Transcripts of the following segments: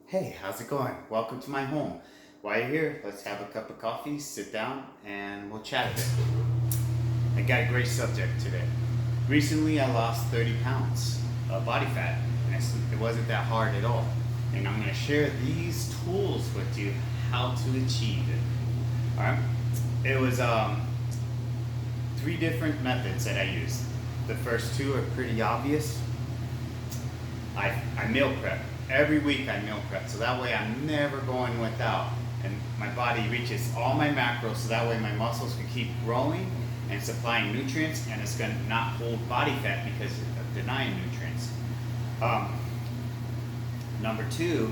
Hey, how's it going? Welcome to my home. While you're here, let's have a cup of coffee, sit down, and we'll chat a bit. I got a great subject today. Recently, I lost 30 pounds of body fat, and it wasn't that hard at all. And I'm going to share these tools with you how to achieve it. All right? It was three different methods that I used. The first two are pretty obvious. I meal prep. Every week I meal prep, so that way I'm never going without. And my body reaches all my macros, so that way my muscles can keep growing and supplying nutrients, and it's going to not hold body fat because of denying nutrients. Number two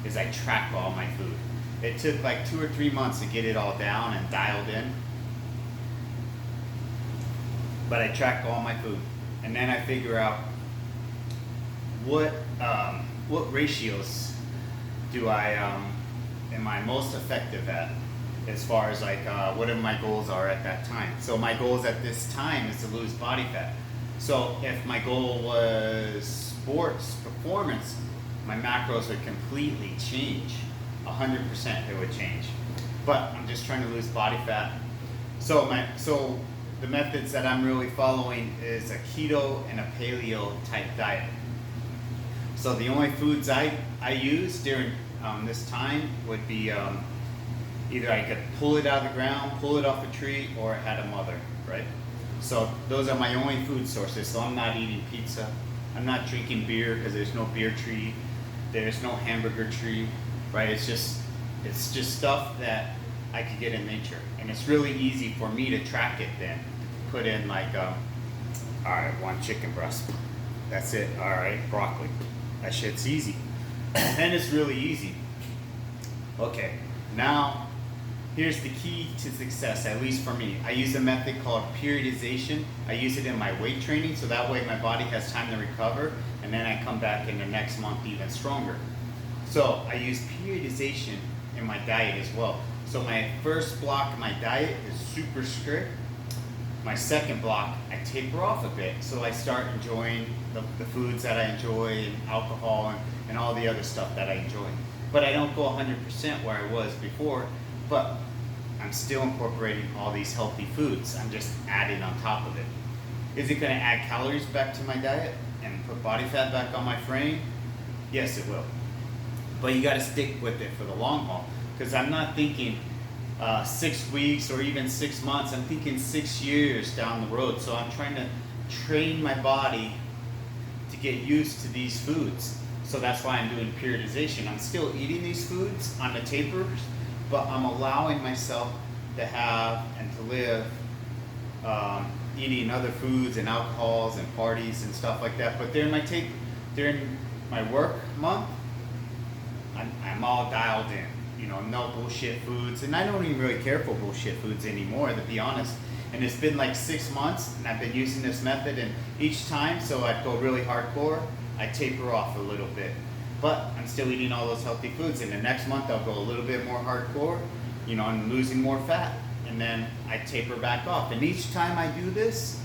is I track all my food. It took like 2 or 3 months to get it all down and dialed in, but I track all my food, and then I figure out what ratios do I am I most effective at, as far as like what my goals are at that time. So my goals at this time is to lose body fat. So if my goal was sports performance, my macros would completely change. 100% it would change. But I'm just trying to lose body fat. So the methods that I'm really following is a keto and a paleo type diet. So the only foods I use during this time would be either I could pull it out of the ground, pull it off a tree, or it had a mother, right? So those are my only food sources. So I'm not eating pizza. I'm not drinking beer because there's no beer tree. There's no hamburger tree, right? It's just stuff that I could get in nature. And it's really easy for me to track it then. Put in like, all right, 1 chicken breast. That's it. All right, broccoli. That shit's easy. And it's really easy. Okay, now here's the key to success, at least for me. I use a method called periodization. I use it in my weight training, so that way my body has time to recover, and then I come back in the next month even stronger. So I use periodization in my diet as well. So my first block of my diet is super strict. My second block, I taper off a bit, so I start enjoying the foods that I enjoy, and alcohol, and all the other stuff that I enjoy. But I don't go 100% where I was before, but I'm still incorporating all these healthy foods. I'm just adding on top of it. Is it going to add calories back to my diet and put body fat back on my frame? Yes, it will. But you got to stick with it for the long haul, because I'm not thinking 6 weeks or even 6 months. I'm thinking 6 years down the road. So I'm trying to train my body to get used to these foods. So that's why I'm doing periodization. I'm still eating these foods on the tapers, but I'm allowing myself to have and to live eating other foods and alcohols and parties and stuff like that. But during my work month, I'm all dialed in. No bullshit foods, and I don't even really care for bullshit foods anymore, to be honest. And it's been like 6 months, and I've been using this method, and each time, so I'd go really hardcore, I taper off a little bit. But I'm still eating all those healthy foods, and the next month I'll go a little bit more hardcore, I'm losing more fat, and then I taper back off. And each time I do this,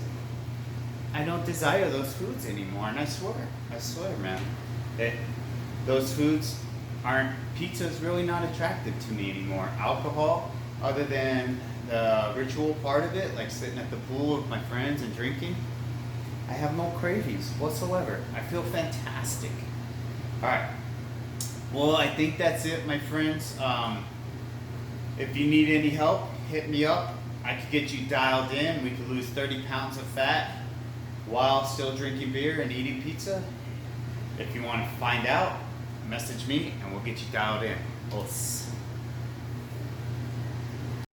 I don't desire those foods anymore, and I swear, man, those foods pizza's really not attractive to me anymore. Alcohol, other than the ritual part of it, like sitting at the pool with my friends and drinking, I have no cravings whatsoever. I feel fantastic. All right. Well, I think that's it, my friends. If you need any help, hit me up. I could get you dialed in. We could lose 30 pounds of fat while still drinking beer and eating pizza. If you want to find out, message me and we'll get you dialed in. Os.